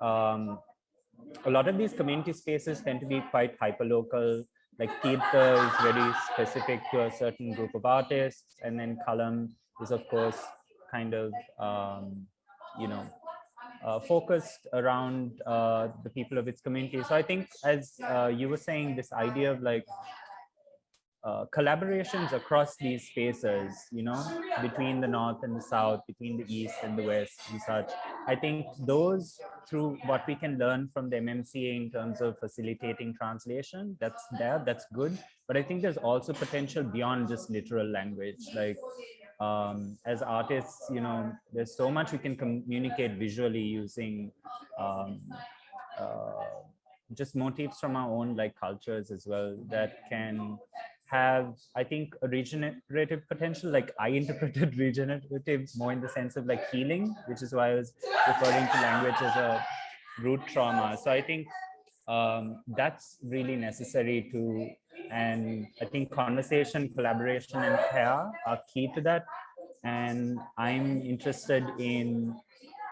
a lot of these community spaces tend to be quite hyperlocal. Like Tirtha is very specific to a certain group of artists, and then Kälam is of course kind of you know, focused around the people of its community. So I think, as you were saying, this idea of like collaborations across these spaces, you know, between the North and the South, between the East and the West and such. I think those, through what we can learn from the MMCA in terms of facilitating translation, that's there, that's good. But I think there's also potential beyond just literal language. Like as artists, you know, there's so much we can communicate visually using just motifs from our own like cultures as well, that can have, I think, a regenerative potential. Like I interpreted regenerative more in the sense of like healing, which is why I was referring to language as a root trauma. So I think that's really necessary to, and I think conversation, collaboration, and care are key to that. And I'm interested in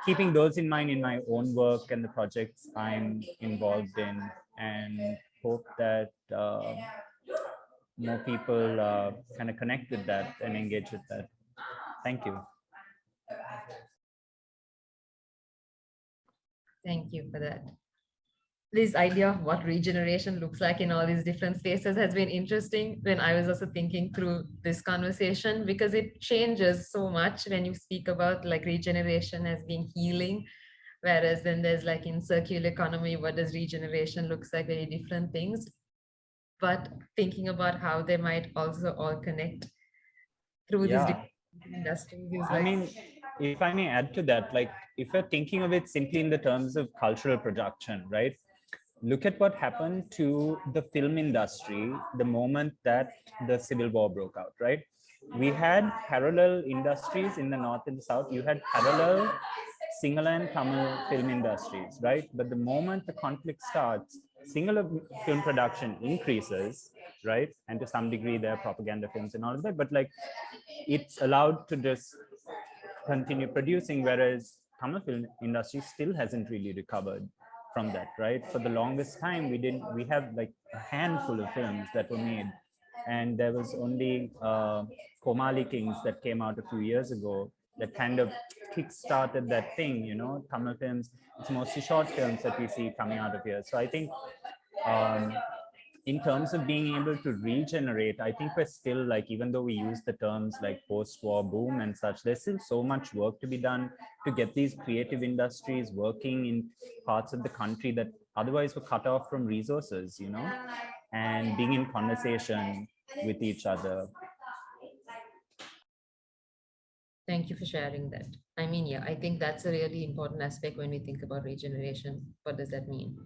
keeping those in mind in my own work and the projects I'm involved in, and hope that more people kind of connect with that and engage with that. Thank you. Thank you for that. This idea of what regeneration looks like in all these different spaces has been interesting when I was also thinking through this conversation, because it changes so much when you speak about like regeneration as being healing, whereas then there's like in circular economy, what does regeneration looks like, very different things. But thinking about how they might also all connect through these different industries is like, I mean, if I may add to that, like if you're thinking of it simply in the terms of cultural production, right? Look at what happened to the film industry the moment that the Civil War broke out, right? We had parallel industries in the North and the South. You had parallel Sinhala and Tamil film industries, right? But the moment the conflict starts, Sinhala film production increases, right? And to some degree, there are propaganda films and all of that, but like it's allowed to just continue producing, whereas Tamil film industry still hasn't really recovered from that, right? For the longest time, we have like a handful of films that were made, and there was only Komali Kings that came out a few years ago that kind of kick-started that thing, you know. Tamil films, it's mostly short films that we see coming out of here. So I think in terms of being able to regenerate, I think we're still like, even though we use the terms like post-war boom and such, there's still so much work to be done to get these creative industries working in parts of the country that otherwise were cut off from resources, you know, and being in conversation with each other. Thank you for sharing that. I mean, yeah, I think that's a really important aspect when we think about regeneration. What does that mean?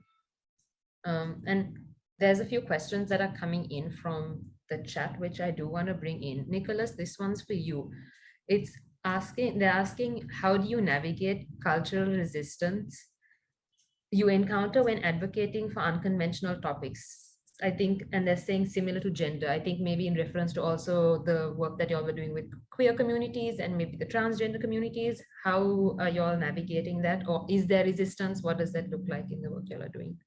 And there's a few questions that are coming in from the chat, which I do want to bring in. Nicholas, this one's for you. They're asking, how do you navigate cultural resistance you encounter when advocating for unconventional topics? I think, and they're saying similar to gender, I think maybe in reference to also the work that y'all were doing with queer communities and maybe the transgender communities. How are y'all navigating that? Or is there resistance? What does that look like in the work y'all are doing?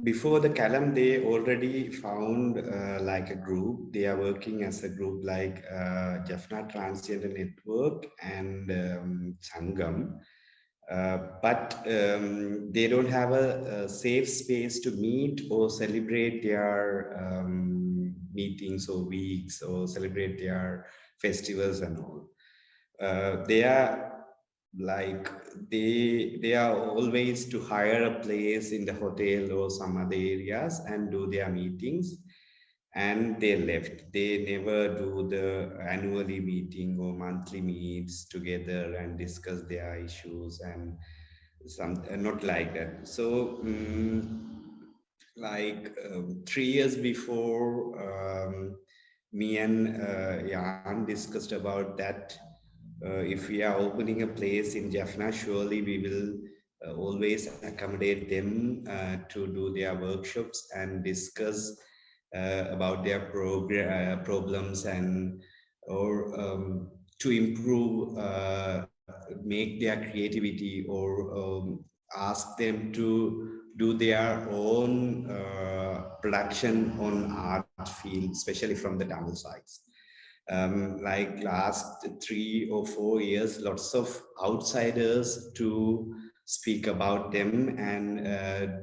Before the Kälam, they already found like a group. They are working as a group like Jaffna Transgender Network and Sangam. But they don't have a safe space to meet or celebrate their meetings or weeks or celebrate their festivals and all. They are like they are always to hire a place in the hotel or some other areas and do their meetings, and they left. They never do the annually meeting or monthly meets together and discuss their issues and some not like that. So like 3 years before, me and Jan discussed about that. If we are opening a place in Jaffna, surely we will always accommodate them to do their workshops and discuss about their problems and or to improve, make their creativity or ask them to do their own production on art field, especially from the Tamil sides. Like last 3 or 4 years, lots of outsiders to speak about them and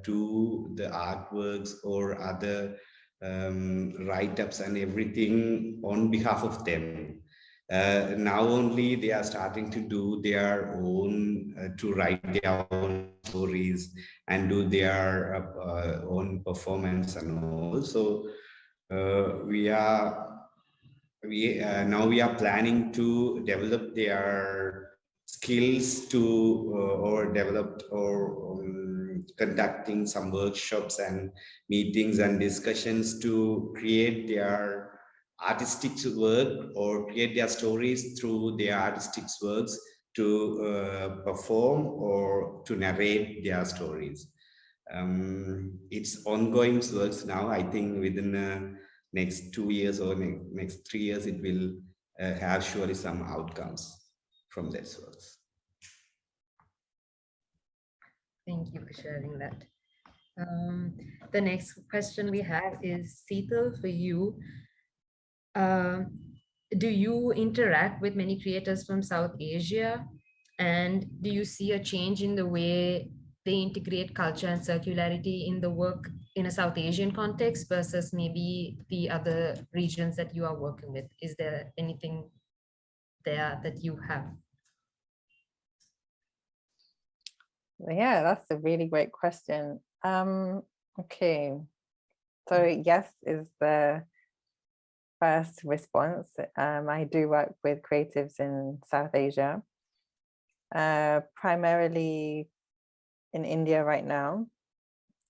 do the artworks or other write-ups and everything on behalf of them. Now only they are starting to do their own, to write their own stories and do their own performance and all. So now we are planning to develop their skills to or developed or conducting some workshops and meetings and discussions to create their artistic work or create their stories through their artistic works to perform or to narrate their stories. It's ongoing works now. I think within next 2 years or next 3 years, it will have surely some outcomes from this works. Thank you for sharing that. The next question we have is, Seetal, for you. Do you interact with many creators from South Asia? And do you see a change in the way they integrate culture and circularity in the work in a South Asian context versus maybe the other regions that you are working with? Is there anything there that you have? Yeah, that's a really great question. Okay, so yes is the first response. I do work with creatives in South Asia, primarily in India right now.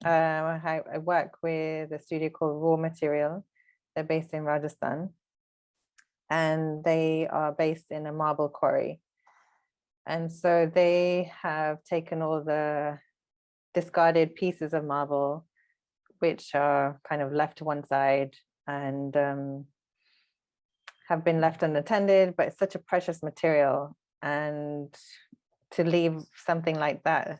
I work with a studio called Raw Material. They're based in Rajasthan, and they are based in a marble quarry. And so they have taken all the discarded pieces of marble, which are kind of left to one side and have been left unattended, but it's such a precious material. And to leave something like that,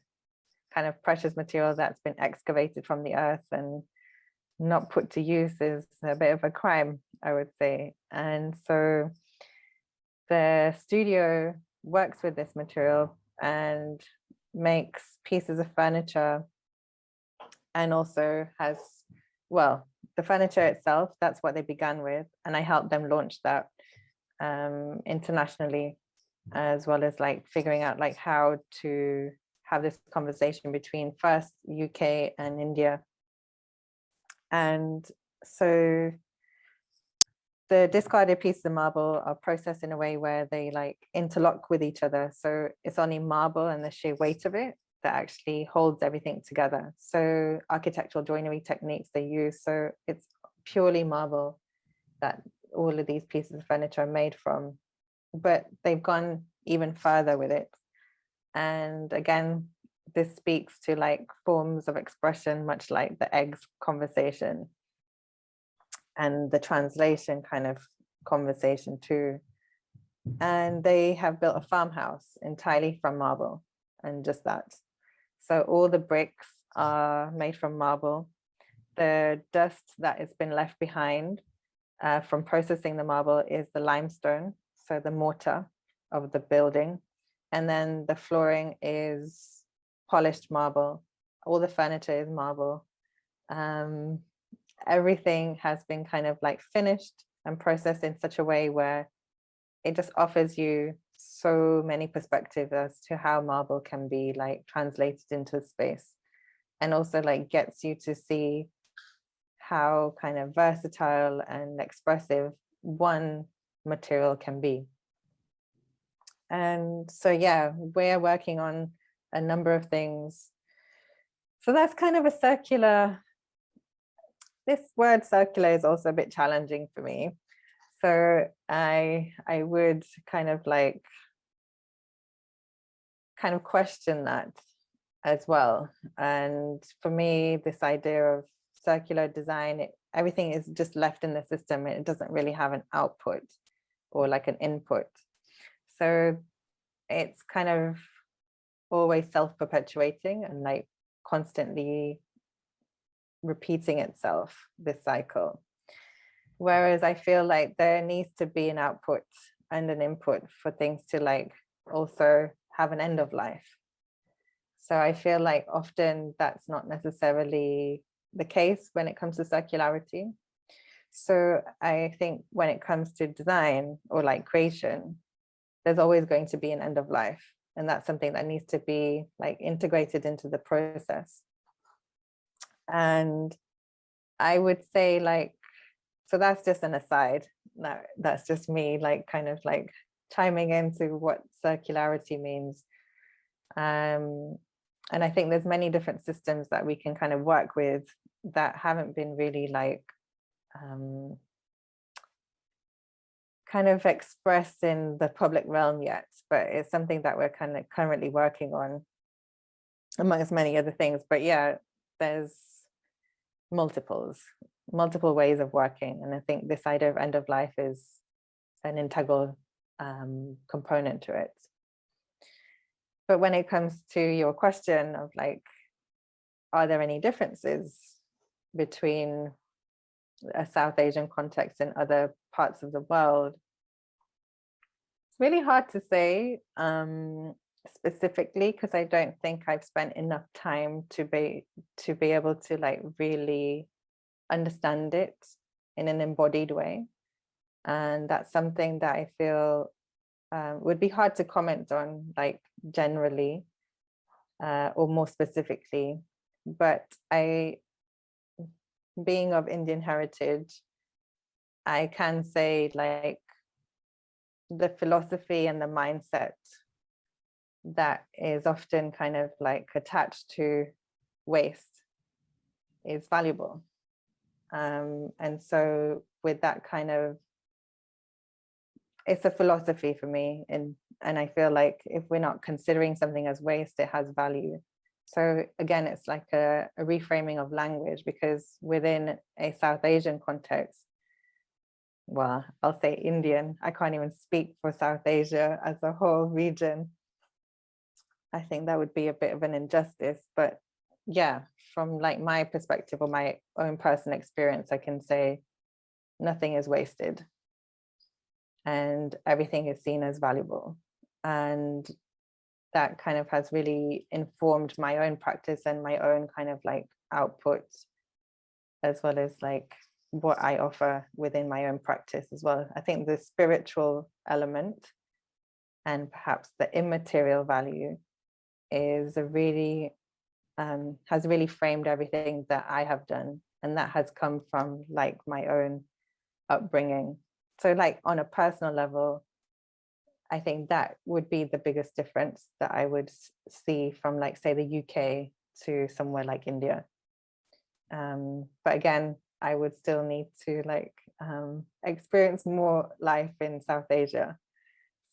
kind of precious material that's been excavated from the earth and not put to use, is a bit of a crime, I would say. And so the studio works with this material, and makes pieces of furniture and also has, well, the furniture itself, that's what they began with. And I helped them launch that internationally, as well as like figuring out like how to have this conversation between first UK and India. And so the discarded pieces of marble are processed in a way where they like interlock with each other. So it's only marble and the sheer weight of it that actually holds everything together. So architectural joinery techniques they use. So it's purely marble that all of these pieces of furniture are made from, but they've gone even further with it. And again, this speaks to like forms of expression, much like the eggs conversation and the translation kind of conversation too. And they have built a farmhouse entirely from marble and just that. So all the bricks are made from marble. The dust that has been left behind from processing the marble is the limestone, so the mortar of the building. And then the flooring is polished marble. All the furniture is marble. Everything has been kind of like finished and processed in such a way where it just offers you so many perspectives as to how marble can be like translated into space, and also like gets you to see how kind of versatile and expressive one material can be. And so, yeah, we're working on a number of things. So that's kind of a circular, this word circular is also a bit challenging for me. So I would kind of question that as well. And for me, this idea of circular design, everything is just left in the system. It doesn't really have an output or like an input. So it's kind of always self-perpetuating and like constantly repeating itself, this cycle. Whereas I feel like there needs to be an output and an input for things to like also have an end of life. So I feel like often that's not necessarily the case when it comes to circularity. So I think when it comes to design or like creation, there's always going to be an end of life. And that's something that needs to be like integrated into the process. And I would say like, so that's just an aside. No, that's just me like kind of like chiming into what circularity means. And I think there's many different systems that we can kind of work with that haven't been really like kind of expressed in the public realm yet, but it's something that we're kind of currently working on amongst many other things. But yeah, there's multiple ways of working. And I think this idea of end of life is an integral component to it. But when it comes to your question of like, are there any differences between a South Asian context and other parts of the world? It's really hard to say specifically, because I don't think I've spent enough time to be able to like really understand it in an embodied way. And that's something that I feel would be hard to comment on like generally or more specifically. But being of Indian heritage, I can say like the philosophy and the mindset that is often kind of like attached to waste is valuable. And so with that kind of, it's a philosophy for me. And I feel like if we're not considering something as waste, it has value. So again, it's like a reframing of language, because within a South Asian context, well, I'll say Indian, I can't even speak for South Asia as a whole region. I think that would be a bit of an injustice, but yeah, from like my perspective or my own personal experience, I can say nothing is wasted and everything is seen as valuable. And that kind of has really informed my own practice and my own kind of like output, as well as like what I offer within my own practice as well. I think the spiritual element and perhaps the immaterial value is a really, has really framed everything that I have done. And that has come from like my own upbringing. So like on a personal level, I think that would be the biggest difference that I would see from like, say, the UK to somewhere like India. But again, I would still need to like experience more life in South Asia.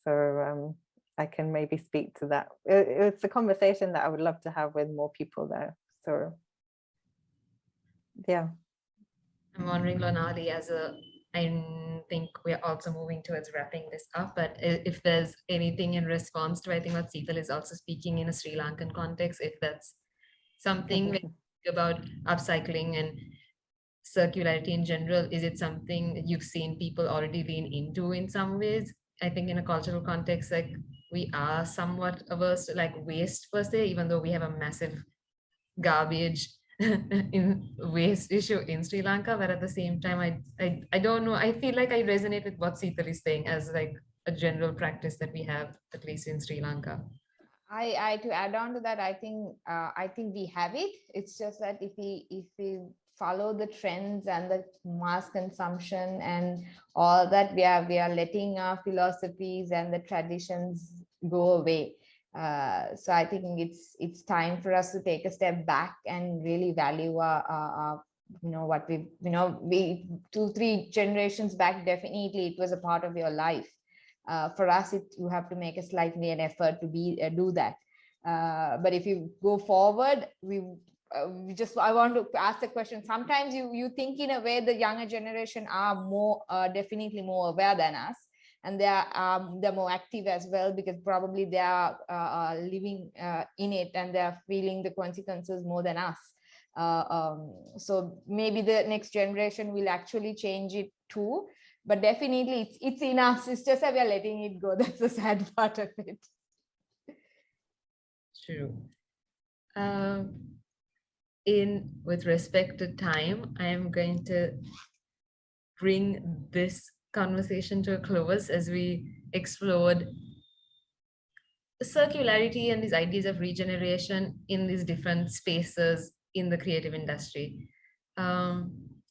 So I can maybe speak to that. It's a conversation that I would love to have with more people there. So yeah. I'm wondering, Lonali, I think we're also moving towards wrapping this up, but if there's anything in response to, I think what Seetal is also speaking in a Sri Lankan context, if that's something about upcycling and circularity in general, is it something that you've seen people already lean into in some ways? I think in a cultural context, like we are somewhat averse to like waste per se, even though we have a massive garbage in waste issue in Sri Lanka, but at the same time, I don't know. I feel like I resonate with what Seetal is saying as like a general practice that we have, at least in Sri Lanka. I to add on to that, I think we have it. It's just that if we follow the trends and the mass consumption and all that, we are letting our philosophies and the traditions go away. So I think it's time for us to take a step back and really value our what we 2-3 generations back, definitely it was a part of your life. For us, you have to make a slightly an effort to do that. But if you go forward, I want to ask the question. Sometimes you think in a way the younger generation are more definitely more aware than us, and they're more active as well, because probably they are living in it and they're feeling the consequences more than us. So maybe the next generation will actually change it too. But definitely it's in us. It's just that we are letting it go. That's the sad part of it. True. With respect to time, I am going to bring this conversation to a close as we explored circularity and these ideas of regeneration in these different spaces in the creative industry.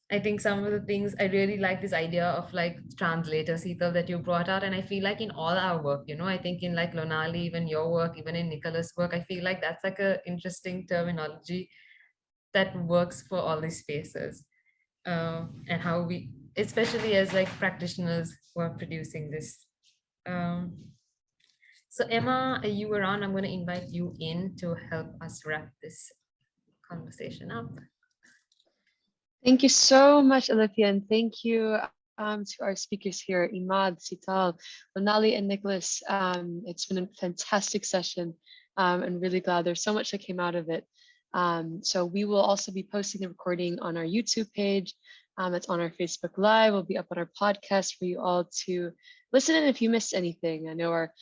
I think some of the things I really like this idea of like translator, Seetal, that you brought out. And I feel like in all our work, I think in like Lonali, even your work, even in Nicholas' work, I feel like that's like a interesting terminology that works for all these spaces. And how we, especially as like practitioners who are producing this. So Emma, are you around? I'm going to invite you in to help us wrap this conversation up. Thank you so much, Alifiya, and thank you to our speakers here, Imad, Seetal, Lonali, and Nicholas. It's been a fantastic session, and really glad there's so much that came out of it. So we will also be posting the recording on our YouTube page. It's on our Facebook Live. We'll be up on our podcast for you all to listen in if you missed anything. I know our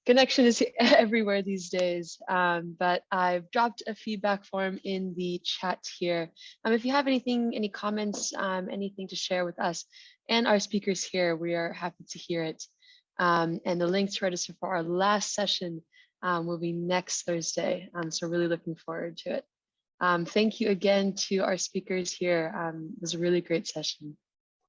connection is everywhere these days, but I've dropped a feedback form in the chat here. If you have anything, any comments, anything to share with us and our speakers here, we are happy to hear it. And the link to register for our last session will be next Thursday. So really looking forward to it. Thank you again to our speakers here. It was a really great session.